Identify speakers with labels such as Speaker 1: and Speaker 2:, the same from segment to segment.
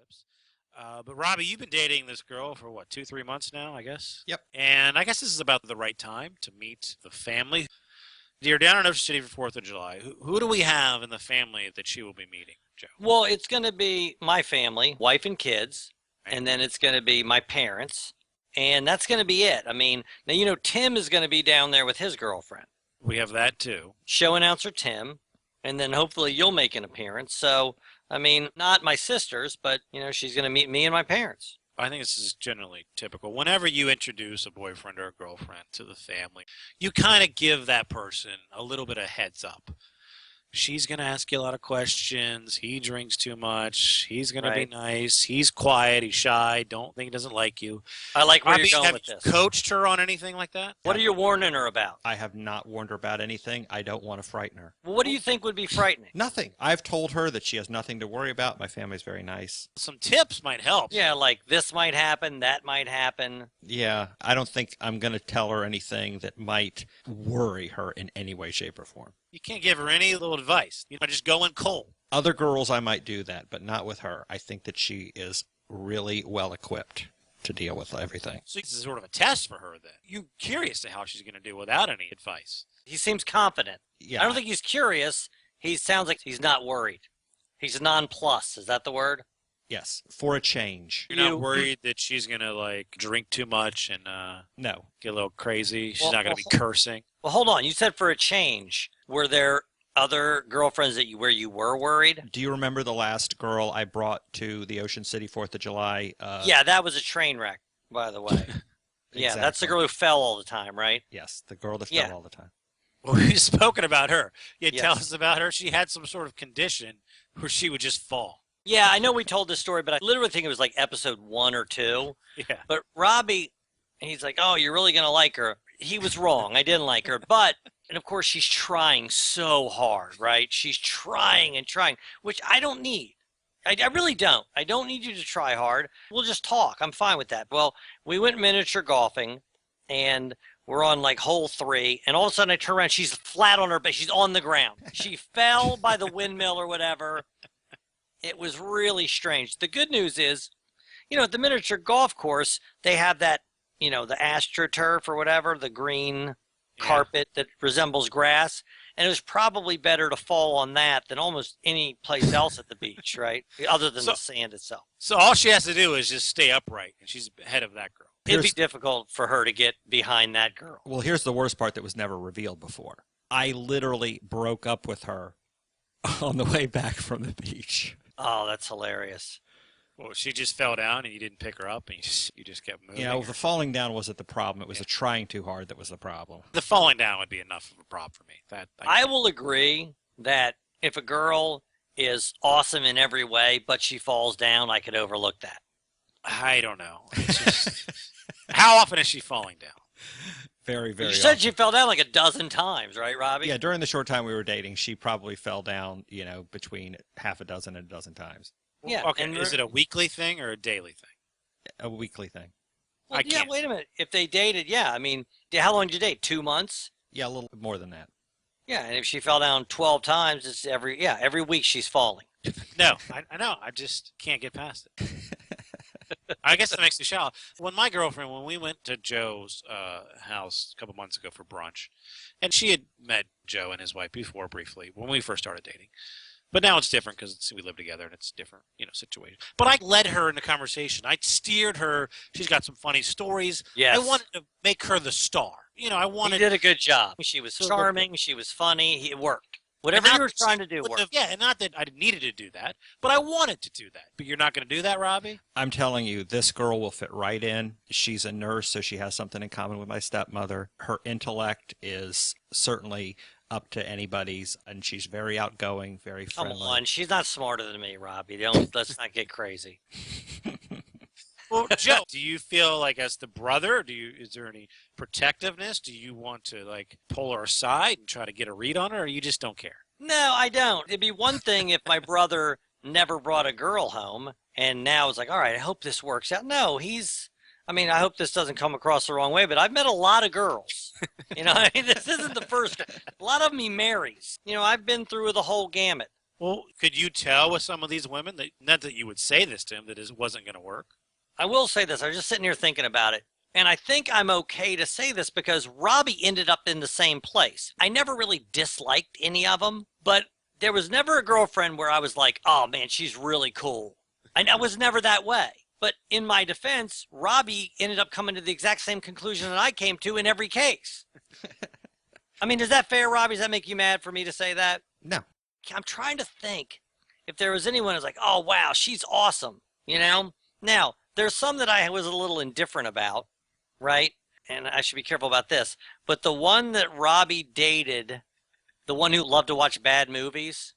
Speaker 1: apocalypse. But Robbie, you've been dating this girl for what, 2, 3 months now, I guess?
Speaker 2: Yep.
Speaker 1: And I guess this is about the right time to meet the family. You're down in Ocean City for 4th of July. Who do we have in the family that she will be meeting, Joe?
Speaker 3: Well, it's going to be my family, wife and kids,
Speaker 1: Right.
Speaker 3: and then it's going to be my parents, and that's going to be it. I mean, now, Tim is going to be down there with his girlfriend.
Speaker 1: We have that too.
Speaker 3: Show announcer Tim, and then hopefully you'll make an appearance. So, I mean, not my sisters, but, she's going to meet me and my parents.
Speaker 1: I think this is generally typical. Whenever you introduce a boyfriend or a girlfriend to the family, you kind of give that person a little bit of heads up. She's going to ask you a lot of questions. He drinks too much. He's going to
Speaker 3: Right.
Speaker 1: be nice. He's quiet. He's shy. Don't think he doesn't like you.
Speaker 3: I like where
Speaker 1: Robbie,
Speaker 3: you're going
Speaker 1: have
Speaker 3: with
Speaker 1: you
Speaker 3: this.
Speaker 1: coached her on anything like that?
Speaker 3: What are you warning her about?
Speaker 2: I have not warned her about anything. I don't want to frighten her.
Speaker 3: Well, what do you think would be frightening?
Speaker 2: Nothing. I've told her that she has nothing to worry about. My family's very nice.
Speaker 1: Some tips might help.
Speaker 3: Yeah, like this might happen, that might happen.
Speaker 2: Yeah, I don't think I'm going to tell her anything that might worry her in any way, shape, or form.
Speaker 1: You can't give her any little advice. Just go in cold.
Speaker 2: Other girls, I might do that, but not with her. I think that she is really well equipped to deal with everything.
Speaker 1: So this is sort of a test for her then. You're curious to how she's going to do without any advice.
Speaker 3: He seems confident.
Speaker 2: Yeah,
Speaker 3: I don't think he's curious. He sounds like he's not worried. He's nonplussed. Is that the word?
Speaker 2: yes, for a change.
Speaker 1: You're not worried that she's going to drink too much and
Speaker 2: No.
Speaker 1: get a little crazy. She's
Speaker 3: Well,
Speaker 1: not going to be cursing.
Speaker 3: Well, hold on. You said for a change. Were there other girlfriends where you were worried?
Speaker 2: Do you remember the last girl I brought to the Ocean City 4th of July?
Speaker 3: Yeah, that was a train wreck, by the way. Yeah, that's the
Speaker 2: Exactly.
Speaker 3: girl who fell all the time, right?
Speaker 2: Yes, the girl that
Speaker 3: Yeah.
Speaker 2: fell all the time.
Speaker 1: Well, we've spoken about her. You tell
Speaker 3: Yes.
Speaker 1: us about her. She had some sort of condition where she would just fall.
Speaker 3: Yeah, I know we told this story, but I literally think it was like episode 1 or 2.
Speaker 1: Yeah.
Speaker 3: But Robbie, he's like, oh, you're really going to like her. He was wrong. I didn't like her. But, and of course, she's trying so hard, right? She's trying and trying, which I don't need. I really don't. I don't need you to try hard. We'll just talk. I'm fine with that. Well, we went miniature golfing, and we're on hole 3, and all of a sudden I turn around. She's flat on her back. She's on the ground. She fell by the windmill or whatever. It was really strange. The good news is, at the miniature golf course, they have that, the AstroTurf or whatever, the green carpet that resembles grass. And it was probably better to fall on that than almost any place else at the beach, right? Other than the sand itself.
Speaker 1: So all she has to do is just stay upright, and she's ahead of that girl.
Speaker 3: It'd be difficult for her to get behind that girl.
Speaker 2: Well, here's the worst part that was never revealed before. I literally broke up with her on the way back from the beach.
Speaker 3: Oh, that's hilarious.
Speaker 1: Well, she just fell down, and you didn't pick her up, and you just kept moving.
Speaker 2: The falling down wasn't the problem. It was the trying too hard that was the problem.
Speaker 1: The falling down would be enough of a problem for me.
Speaker 3: I will agree that if a girl is awesome in every way, but she falls down, I could overlook that.
Speaker 1: I don't know. It's just, how often is she falling down?
Speaker 2: Very, very
Speaker 3: You said
Speaker 2: often.
Speaker 3: she fell down like a dozen times, right, Robbie?
Speaker 2: Yeah, during the short time we were dating, she probably fell down, between half a dozen and a dozen times.
Speaker 3: Yeah.
Speaker 1: Okay.
Speaker 3: And
Speaker 1: Is it a weekly thing or a daily thing?
Speaker 2: A weekly thing.
Speaker 3: Well,
Speaker 1: I
Speaker 3: yeah,
Speaker 1: can't.
Speaker 3: wait a minute. If they dated, yeah. I mean, how long did you date? 2 months?
Speaker 2: Yeah, a little more than that.
Speaker 3: Yeah, and if she fell down 12 times, it's every week she's falling.
Speaker 1: No, I know. I just can't get past it. I guess that makes me shallow. When we went to Joe's house a couple months ago for brunch, and she had met Joe and his wife before briefly when we first started dating. But now it's different because we live together and it's a different, situation. But I led her in the conversation. I steered her. She's got some funny stories.
Speaker 3: Yes.
Speaker 1: I wanted to make her the star. I wanted.
Speaker 3: He did a good job. She was charming. She was funny. It worked. Whatever you were trying to do worked.
Speaker 1: Yeah, and not that I needed to do that, but I wanted to do that. But you're not going to do that, Robbie?
Speaker 2: I'm telling you, this girl will fit right in. She's a nurse, so she has something in common with my stepmother. Her intellect is certainly up to anybody's, and she's very outgoing, very friendly.
Speaker 3: Come on, she's not smarter than me, Robbie. Let's not get crazy.
Speaker 1: Well, Joe, do you feel like as the brother, is there any protectiveness? Do you want to pull her aside and try to get a read on her, or you just don't care?
Speaker 3: No, I don't. It'd be one thing if my brother never brought a girl home, and now it's like, all right, I hope this works out. No, I hope this doesn't come across the wrong way, but I've met a lot of girls. This isn't the first. A lot of them he marries. I've been through the whole gamut.
Speaker 1: Well, could you tell with some of these women that not that you would say this to him that it wasn't going to work?
Speaker 3: I will say this. I was just sitting here thinking about it. And I think I'm okay to say this because Robby ended up in the same place. I never really disliked any of them, but there was never a girlfriend where I was like, oh man, she's really cool. I was never that way. But in my defense, Robby ended up coming to the exact same conclusion that I came to in every case. I mean, is that fair, Robby? Does that make you mad for me to say that?
Speaker 2: No.
Speaker 3: I'm trying to think if there was anyone who's like, oh, wow, she's awesome, you know? Now, there's some that I was a little indifferent about, right? And I should be careful about this. But the one that Robby dated, the one who loved to watch bad movies,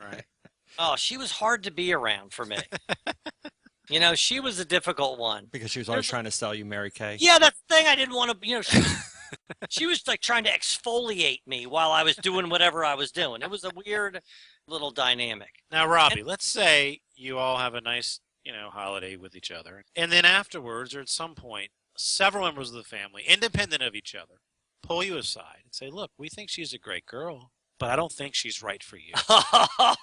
Speaker 1: Right.
Speaker 3: oh, she was hard to be around for me. You know, she was a difficult one.
Speaker 2: Because she was always trying to sell you Mary Kay.
Speaker 3: Yeah, that's the thing I didn't want to, she was like trying to exfoliate me while I was doing whatever I was doing. It was a weird little dynamic.
Speaker 1: Now, Robby, let's say you all have a nice, holiday with each other. And then afterwards, or at some point, several members of the family, independent of each other, pull you aside and say, look, we think she's a great girl, but I don't think she's right for you.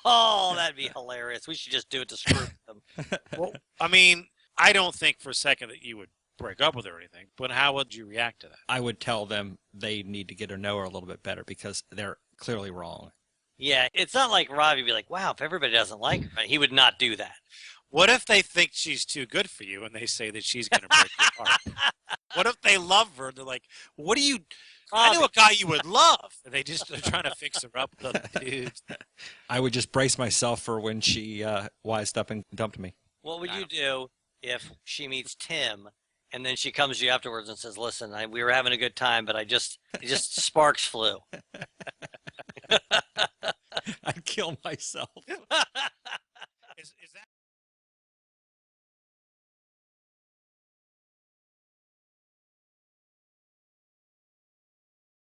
Speaker 3: Oh, that'd be hilarious. We should just do it to screw with them.
Speaker 1: Well, I mean, I don't think for a second that you would break up with her or anything, but how would you react to that?
Speaker 2: I would tell them they need to get to know her a little bit better because they're clearly wrong.
Speaker 3: Yeah, it's not like Robby would be like, wow, if everybody doesn't like her, he would not do that.
Speaker 1: What if they think she's too good for you and they say that she's going to break your heart? What if they love her and they're like, what do you... I know a guy you would love. And they're trying to fix her up with other dudes.
Speaker 2: I would just brace myself for when she wised up and dumped me.
Speaker 3: What would you do if she meets Tim and then she comes to you afterwards and says, listen, we were having a good time, but just sparks flew.
Speaker 2: I'd kill myself.